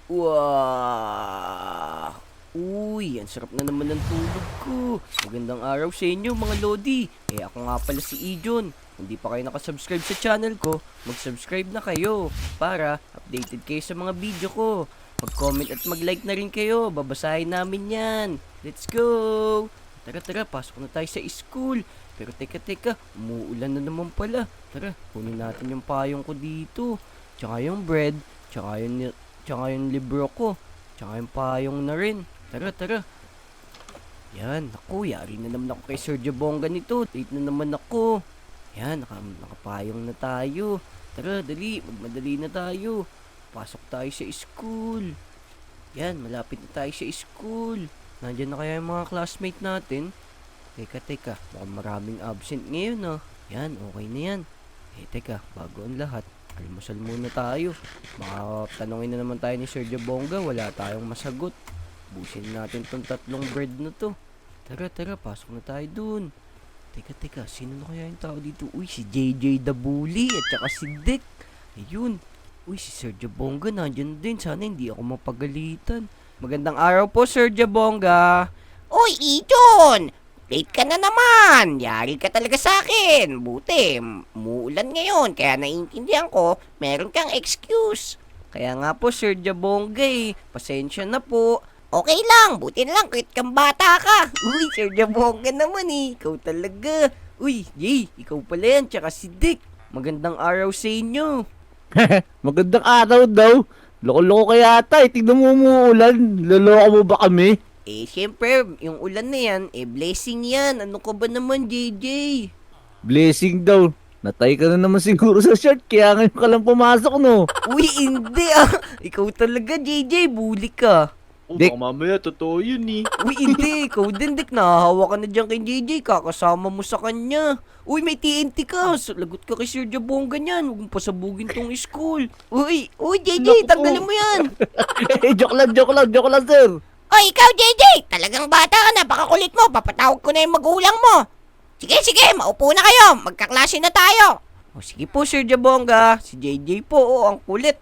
Wow! Uy, ang sarap na naman ng tulog ko. Magandang araw sa inyo mga Lodi. Ako nga pala si Ijon. Hindi pa kayo nakasubscribe sa channel ko, mag-subscribe na kayo para updated kayo sa mga video ko. Mag-comment at mag-like na rin kayo. Babasahin namin yan. Let's go! Tara, pasok na tayo sa school. Pero teka, umuulan na naman pala. Tara, kunin natin yung payong ko dito. Tsaka yung bread. Tsaka yung libro ko. Tsaka yung payong na rin. Tara. Yan, naku, yari na naman ako kay Sir Jabonga nito. Late na naman ako. Yan, nakapayong na tayo. Tara, dali, magmadali na tayo. Pasok tayo sa school. Yan, malapit na tayo sa school. Nandiyan na kaya yung mga classmate natin? Teka, mukhang maraming absent ngayon ah. Yan, okay na yan. Teka, bago ang lahat, almusal muna tayo. Baka tanongin na naman tayo ni Sir Jabonga, wala tayong masagot. Busin natin tong tatlong bread na to. Tara, pasok na tayo dun. Teka, sino na kaya yung tao dito? Uy, si JJ the Bully at saka si Dick. Ayun. Uy, si Sir Jabonga nandyan din. Sana hindi ako mapagalitan. Magandang araw po, Sir Jabonga. Uy, Ijon! Late ka na naman! Yari ka talaga sa akin! Buti, umuulan ngayon, kaya naiintindihan ko, meron kang excuse. Kaya nga po, Sir Jabonga pasensya na po. Okay lang, buti na lang, kahit kang bata ka. Uy, Sir Jabonga naman ikaw talaga. Uy, Jay, ikaw pala yan, tsaka si Dick. Magandang araw sa inyo. Magandang araw daw. Loko-loko kaya ata, tignan mo umuulan. Loloko mo ba kami? Siyempre, yung ulan na yan, blessing yan. Ano ka ba naman, JJ? Blessing daw. Natay ka na naman siguro sa short, kaya ngayon ka lang pumasok, no? Uy, hindi Ikaw talaga, JJ, bully ka. Dick. Baka mamaya totoo yun Uy, hindi. Ikaw din, Dick. Nahahawa ka na dyan kay JJ. Kakasama mo sa kanya. Uy, may TNT ka. Lagot ka kay Sir Jabonga niyan. Huwag mong pasabugin tong school. Uy, JJ, tanggalin mo yan. Joke lang, sir. Oy, ikaw, JJ! Talagang bata ka na, baka kulit mo, papatawag ko na yung magulang mo. Sige, maupo na kayo, magkaklase na tayo. O, sige po, Sir Jabonga. Si JJ po, ang kulit,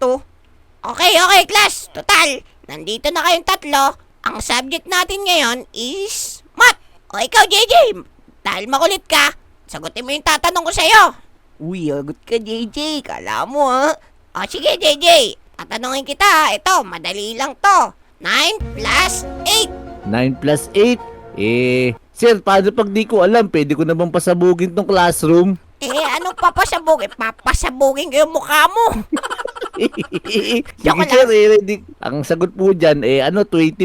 Okay, class. Total, nandito na kayong tatlo. Ang subject natin ngayon is math. O ikaw, JJ, dahil makulit ka, sagutin mo yung tatanong ko sa'yo. Uy, agot ka, JJ. Kala mo, O sige, JJ, tatanungin kita. Ito, madali lang to. 9 plus 8. 9 plus 8. Sir, paano pag di ko alam, pwede ko na bang pasabugin tong classroom? Anong papasabugin? Papasabugin ko yung mukha mo. Sige, Joke sir, ready. Ang sagot po dyan, 25.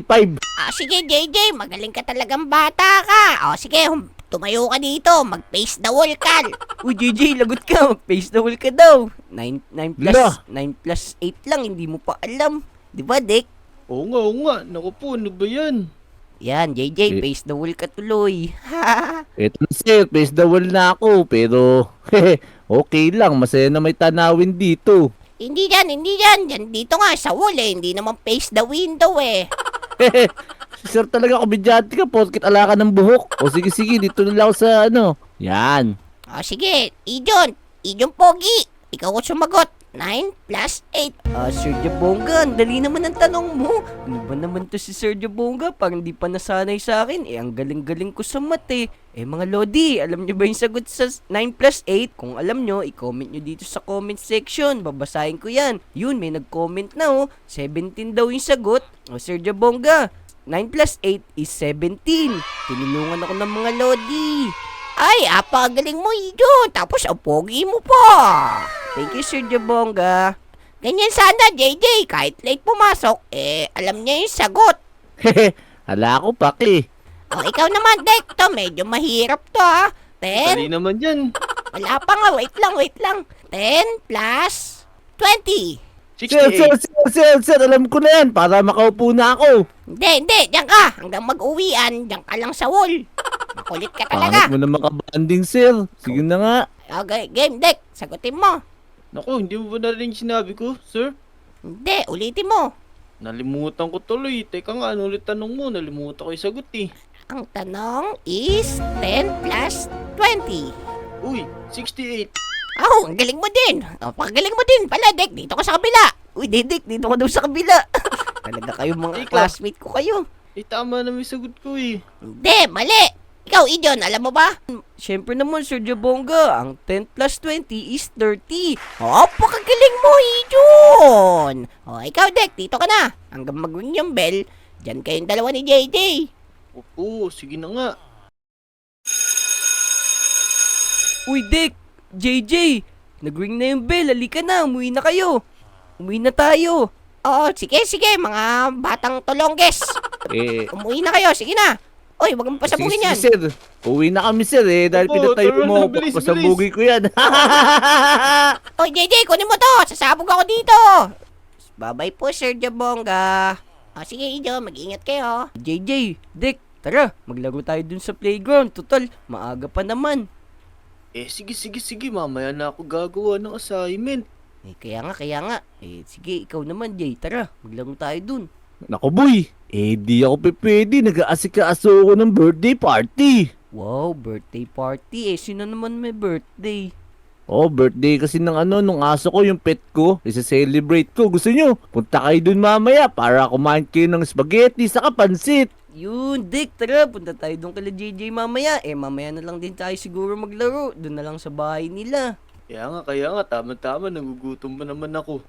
Sige, JJ, magaling ka talagang bata ka. Sige, tumayo ka dito, mag-face the wall ka. Uy, JJ, lagot ka. Mag-face the wall ka daw. 9 Lah. plus 8 lang. Hindi mo pa alam. Di ba, Dick? Oo nga. Naku po, ano ba yan? Yan, JJ, face the wall ka tuloy. Eto na, sir, face the wall na ako, pero okay lang, masaya na may tanawin dito. Hindi yan. Yan dito nga sa wall hindi naman face the window Sir, talaga komedyante ka, porkit ala ka ng buhok. O sige, dito na lang ako sa Yan. Sige, Ijon Pogi, ikaw ko sumagot. 9 plus 8. Sir Jabonga, ang dali naman ang tanong mo. Ano ba naman to si Sir Jabonga? Parang di pa nasanay sa akin. Ang galing-galing ko sa math mga Lodi, alam nyo ba yung sagot sa 9 plus 8? Kung alam nyo, i-comment nyo dito sa comment section. Babasahin ko yan. Yun, may nag-comment na 17 daw yung sagot. Sir Jabonga, 9 plus 8 is 17. Tinulungan ako ng mga Lodi. Ay, apagaling mo, Ijon. Tapos ang pogi mo pa. Thank you, Sir Jabonga. Ganyan sana, JJ. Kahit late pumasok, alam niya yung sagot. Hala ako, paki. Ikaw naman, Dek. To, medyo mahirap to, ha. 10. Dali naman yan. Wala pa nga. Wait lang. 10 plus 20. Sir, alam ko na yan, para makaupo na ako. Hindi. Diyan ka. Hanggang mag-uwian, diyan ka lang sa wall. Makulit ka talaga. Pangit mo na makabanding, sir. Sige na nga. Okay, game, Dek. Sagutin mo. Naku, hindi mo ba narinig sinabi ko, sir? Hindi, ulitin mo. Nalimutan ko tuloy. Teka nga, ano ulit tanong mo? Nalimutan ko yung sagot Ang tanong is 10 plus 20. Uy, 68. Ang galing mo din. Pagaling mo din pala, Dek. Dito ka sa kabila. Uy, Didik, dito ka daw sa kabila. Talaga kayo mga Ikaw. classmate ko kayo. Tama na may sagot ko eh. Hindi, mali. Ikaw, Ijon, alam mo ba? Siyempre naman, Sir Jabonga, ang 10 plus 20 is 30. Napakagaling mo, Ijon. O, ikaw, Dek, dito ka na. Hanggang mag-ring yung bell, dyan kayong dalawa ni JJ. Opo, sige na nga. Uy, Dick! JJ! Nag-ring na yung bell, halika na, umuwi na kayo. Umuwi na tayo. Oo, sige, mga batang tulongges. Eh, Umuwi na kayo, sige na. Oy, wag mo pasabugin yan. sir. Uwi na kami sir eh. Dahil Opo, pinatayo tara mo na, bilis, pasabugin ko yan. Oy, JJ, kunin mo to. Sasabog ako dito. Bye-bye po, Sir Jabonga. O, sige, Ijon, mag-ingat kayo. JJ, Dick, tara, maglaro tayo dun sa playground. Total, maaga pa naman. Sige, mamaya na ako gagawa ng assignment. Kaya nga. Sige, ikaw naman, Jay. Tara, maglaro tayo dun. Naku boy, di ako pwede. Nag-aasikaso ako ng birthday party. Wow, birthday party. Sino naman may birthday? Oh, birthday kasi ng nung aso ko, yung pet ko. Isa-celebrate ko. Gusto nyo? Punta kayo dun mamaya para kumain kayo ng spaghetti sa pansit. Yun, Dick, tara, punta tayo dun kala JJ mamaya. Mamaya na lang din tayo siguro maglaro. Dun na lang sa bahay nila. Kaya nga, tama-tama, nagugutom pa naman ako.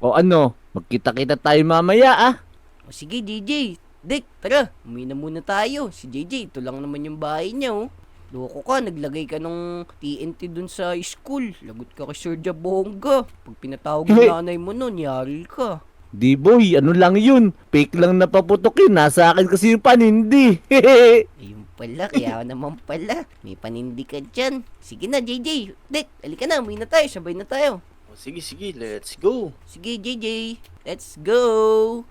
O ano? Magkita-kita tayo mamaya ah. O sige, JJ. Dick, tara, umuwi na muna tayo. Si JJ, ito lang naman yung bahay niya, oh. Loko ka, naglagay ka ng TNT dun sa school. Lagot ka kay Sir Jabonga. Pag pinatawag ng nanay mo nun, yari ka. Di boy, ano lang yun? Fake lang napaputok yun. Nasa akin kasi yung panindi. Ayun pala, kaya naman pala. May panindi ka dyan. Sige na, JJ. Dick, halika na, umuwi na tayo. Sabay na tayo. O, sige, let's go. Sige, JJ. Let's go!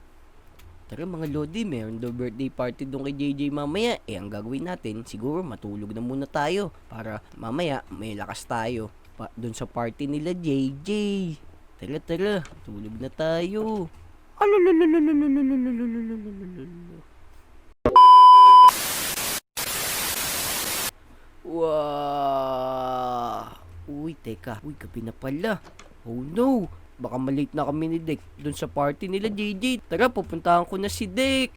Tara mga Lodi, meron daw birthday party doon kay JJ mamaya. Ang gagawin natin, siguro matulog na muna tayo. Para mamaya, may lakas tayo. Doon sa party nila JJ. Tara, tulog na tayo. Wow! Uy, teka. Uy, gabi na pala. Oh no! Baka malate na kami ni Dick dun sa party nila JJ. Tara, pupuntahan ko na si Dick.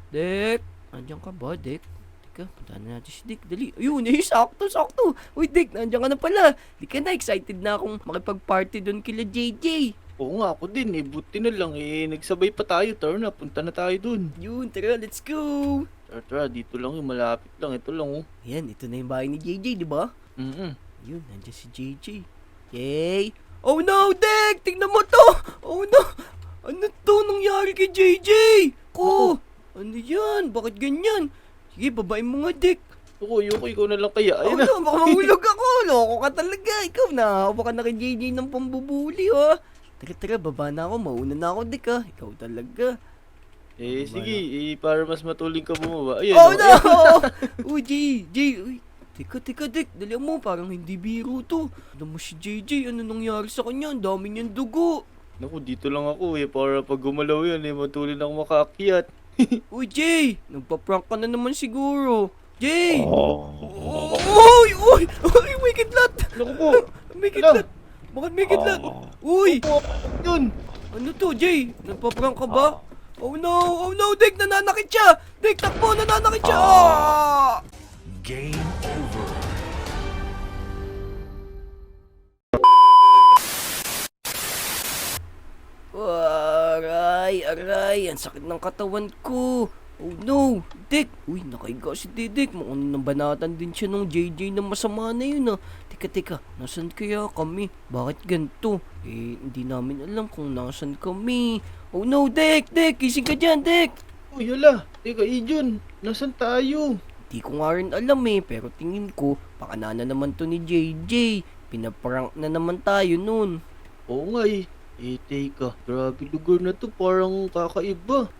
Dick! Andiyan ka ba, Dick? Teka, puntahan na natin si Dick. Dali. Ayun, sakto. Uy, Dick, nandiyan ka na pala. Di ka na, excited na akong makipag-party dun kila JJ. Oo nga, ako din buti na lang nagsabay pa tayo. Tara na, punta na tayo dun. Yun, tara, let's go! Tara, dito lang yung malapit lang. Ito lang Ayan, ito na yung bahay ni JJ, di ba? Yun, nandiyan si JJ. Yay! Oh no, Dick! Tingnan mo to! Oh no! Ano to nangyari kay JJ? Ano yan? Bakit ganyan? Sige, babain mo nga, Dick. Yuko, ikaw na lang kaya. Oh Ayun na. no, baka mahulog ako. Loko ka talaga. Ikaw na. Hawa ka na kay JJ ng pambubuli, ha? Tara, baba na ako. Mauna na ako, Dick, ha? Ikaw talaga. Sige, para mas matuling ka bumaba. Ayan, Oh no! Uy, JJ. Uy, teka, Dick. Dali mo, parang hindi biro to. Ano mo si JJ? Ano nangyari sa kanya? Ang dami niyang dugo. Naku, dito lang ako para pag gumalaw yan matulin ako makaakyat. Uy, Jay! Nagpa-prank ka na naman siguro. Jay! Oh. Uy! May kidlat! Naku po, May kidlat! Bakit may kidlat? Uy! yun. Ano to, Jay? Nagpa-prank ka ba? Oh no, Dick! Nananakit siya! Dick, takbo! Nananakit siya! Ah! Game over. Aray! Ang sakit ng katawan ko! Oh no! Dick! Uy, nakaiga si Dick. Mukhang nabanatan din siya nung JJ na masama na yun, ah. Teka, nasan kaya kami? Bakit ganito? Hindi namin alam kung nasan kami. Oh no, Dick! Gising ka dyan, Dick! Uy, hala. Teka, Ijon, nasan tayo? Di ko nga rin alam pero tingin ko, baka na naman to ni JJ. Pinaprank na naman tayo nun. Oo nga teka, grabe lugar na to, parang kakaiba.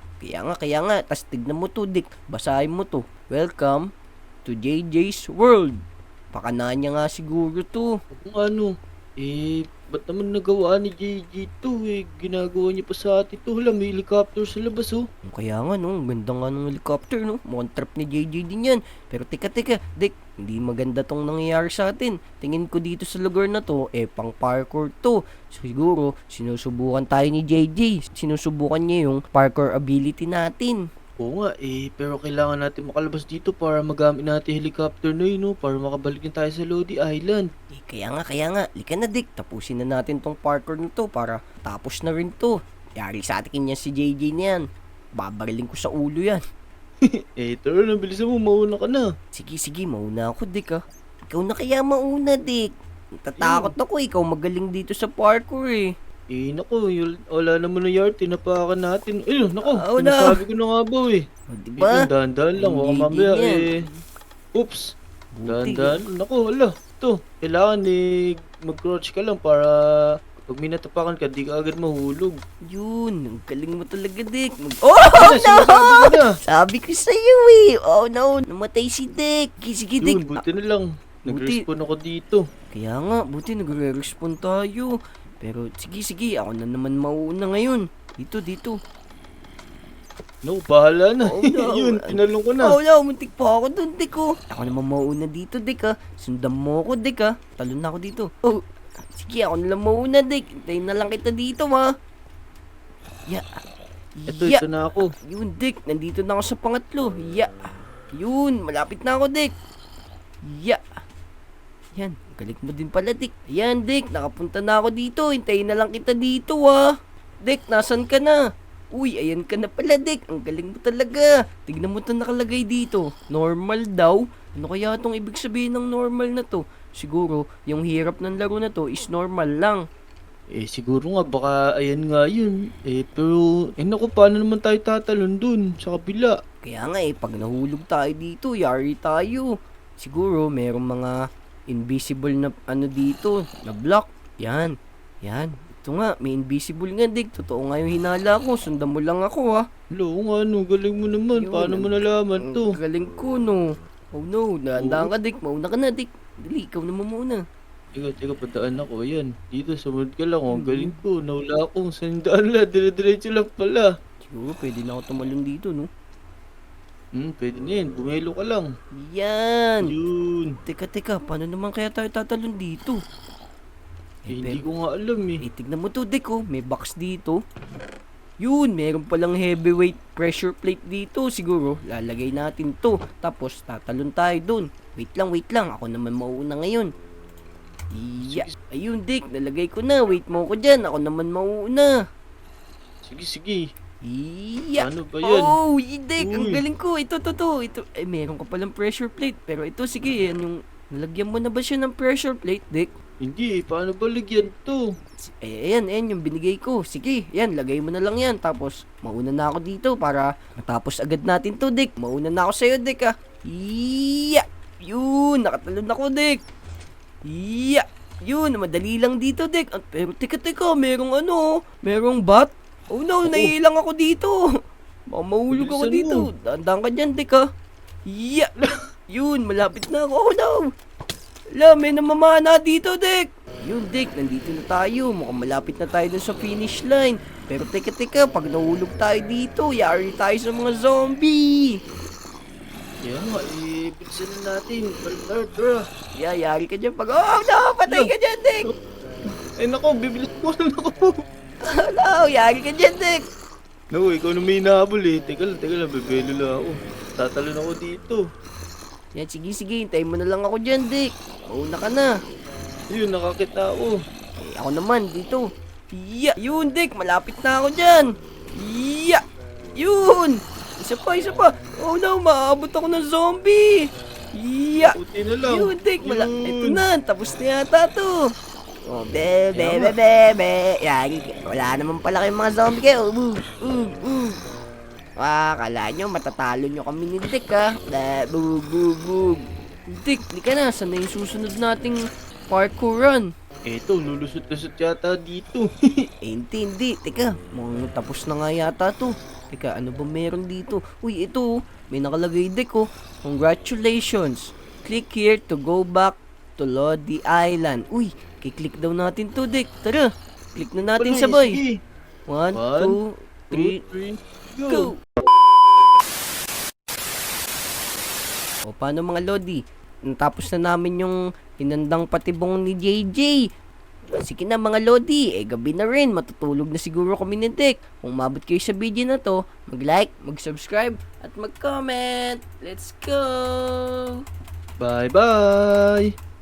Kaya nga, tas tignan mo to, Dick. Basahin mo to. Welcome to JJ's World. Baka na niya nga siguro to. Kung ano, ba't naman nagawa ni JJ to ginagawa niya pa sa atin to. Hala, may helicopter sa labas Kaya nga, no, ang ganda nga ng helicopter, no. Mukhang trap ni JJ din yan. Pero teka, Dick, Hindi maganda tong nangyayari sa atin. Tingin ko dito sa lugar na to, pang parkour to. Siguro, sinusubukan tayo ni JJ. Sinusubukan niya yung parkour ability natin. Oo nga pero kailangan natin makalabas dito para magamit natin helicopter na yun, no? Para makabalik na tayo sa Lodi Island. Kaya nga. Lika na, Dick. Tapusin na natin tong parkour nito para tapos na rin to. Yari sa atin niya si JJ niyan. Babariling ko sa ulo yan. Tara na, bilisan mo, mauna ka na. Sige, mauna ako, Dick, ah. Ikaw na kaya mauna, Dick. Natatakot ako, ikaw magaling dito sa parkour, eh. Naku, wala naman na yard, tinapakan natin. Ayun, naku, wala. sinasabi ko na nga ba O, diba? Dahan-dahan lang, baka Hindi mamaya din yan. Oops, Buti, dahan-dahan. Naku, wala. Ito, kailangan mag-crouch ka lang para pag may natapakan ka, di ka agad mahulog. Yun, ang galing mo talaga, Dick. Oh, Ano, sinasabi ko na. Sabi ko sa'yo, eh. Oh, no, namatay si Dick. Sige, Dick. Yun, buti na lang. Buti. Nag-respawn ako dito. Kaya nga, buti nagre-respawn tayo. Pero sige, ako na naman mauuna ngayon. Dito. No, bahala na. Oh, no. Yun, tinalong ko na. Oh, no, muntik pa ako dun, Dick, oh. Ako naman mauuna dito, Dick, ah. Sundan mo ako, Dick, ah. Talon na ako dito. Oh, sige, ako na lang mauuna, Dick. Hintayin na lang kita dito, ma. Ito na ako. Yun, Dick. Nandito na ako sa pangatlo. Yun, malapit na ako, Dick. Yan, galing mo din pala, Dick. Ayan, Dick, nakapunta na ako dito. Hintayin na lang kita dito, ah. Dick, nasan ka na? Uy, ayan ka na pala, Dick. Ang galing mo talaga. Tignan mo ito nakalagay dito. Normal daw. Ano kaya itong ibig sabihin ng normal na to? Siguro, yung hirap ng laro na to is normal lang. Siguro nga, baka ayan nga yun. Pero, naku, paano naman tayo tatalon dun sa kabila? Kaya nga pag nahulog tayo dito, yari tayo. Siguro, merong mga invisible na ano dito, na block. Yan. Ito nga, may invisible nga, Dick. Totoo nga yung hinala ko. Sundan mo lang ako, ha. Hello, nga no, galing mo naman. Yun, Paano mo nalaman to? Ang galing ko, no. Oh no, dahan ka, Dick. Mauna ka na, Dick. Dali, ikaw naman muna. Teka, padaan ako. Ayan, dito, sumunod ka lang. Ang galing ko, nawala akong sandaan lang. Dire-diretso lang pala. Siguro, pwede na ako tumalon dito, no. Pwede na yan. Bumelo ka lang. Yan. Yun. Teka, paano naman kaya tayo tatalon dito? Hindi ko nga alam Tignan mo to, Dick, oh. May box dito. Yun, meron palang heavyweight pressure plate dito. Siguro, lalagay natin to. Tapos, tatalon tayo dun. Wait lang. Ako naman mauuna ngayon. Ayun, Dick. Nalagay ko na. Wait mo ko dyan. Ako naman mauuna. Sige. Iya. Ano ba yan? Oh, Dick. Ang Uy. galing ko. Ito. Meron ka palang pressure plate. Pero ito, sige. Yan yung... Nalagyan mo na ba siya ng pressure plate, Dick? Hindi, paano ba lagyan to? Ayan yung binigay ko. Sige, yan, lagay mo na lang yan. Tapos, mauna na ako dito para matapos agad natin to, Dick. Mauna na ako sa'yo, Dick, ah. Yun, nakatalon ako, Dick. Yun, madali lang dito, Dick. Pero, teka, merong bat. Oh no, naiilang ako dito. Baka mahulog ako Bilisan dito. mo. Dandang ka dyan, Dick, ah. Yun, malapit na ako. Oh no! May namamana dito, Dick! Yun, Dick, nandito na tayo. Mukhang malapit na tayo dun sa finish line. Pero teka, pag nahulog tayo dito, yari tayo sa mga zombie! Kaya nga, bilisan na natin. Tara. Yari ka dyan pag... Oh no! Patay ka dyan, Dick! Nako, bibilis mo na ako. Oh no! Yari ka dyan, Dick! No, ikaw na may inahabol Teka lang, bebelo lang ako. Tatalon ako dito. Yan, sige, hintayin mo na lang ako dyan, Dick. Mauna ka na. Ayun, nakakita ako. Ako naman, dito. Yun, Dick, malapit na ako dyan. Yun! Isa pa. Oh no, maabot ako ng zombie. Puti na lang. Yun, Dick, Yun. ito na, tapos na yata to. Oh, be. Yan, wala naman pala kayong mga zombie kayo. Kala nyo, matatalo nyo kami ni Dick, ha? Bug. Dick, di ka na. Saan na yung susunod nating parkour run? Eto, lulusot-lusot yata dito. Hindi. Teka, mukhang tapos na nga yata to. Teka, ano ba meron dito? Uy, ito, may nakalagay, Dick, oh. Congratulations. Click here to go back to Lodi Island. Uy, kiklik daw natin to, Dick. Tara, click na natin sabay. Sige. 1, 2, 3, 2, 3, go! O paano mga Lodi? natapos na namin yung hinandang patibong ni JJ. Sige na mga Lodi, gabi na rin, matutulog na siguro kami ni Dick. Kung mabot kayo sa video na to, mag-like, mag-subscribe, at mag-comment. Let's go! Bye-bye!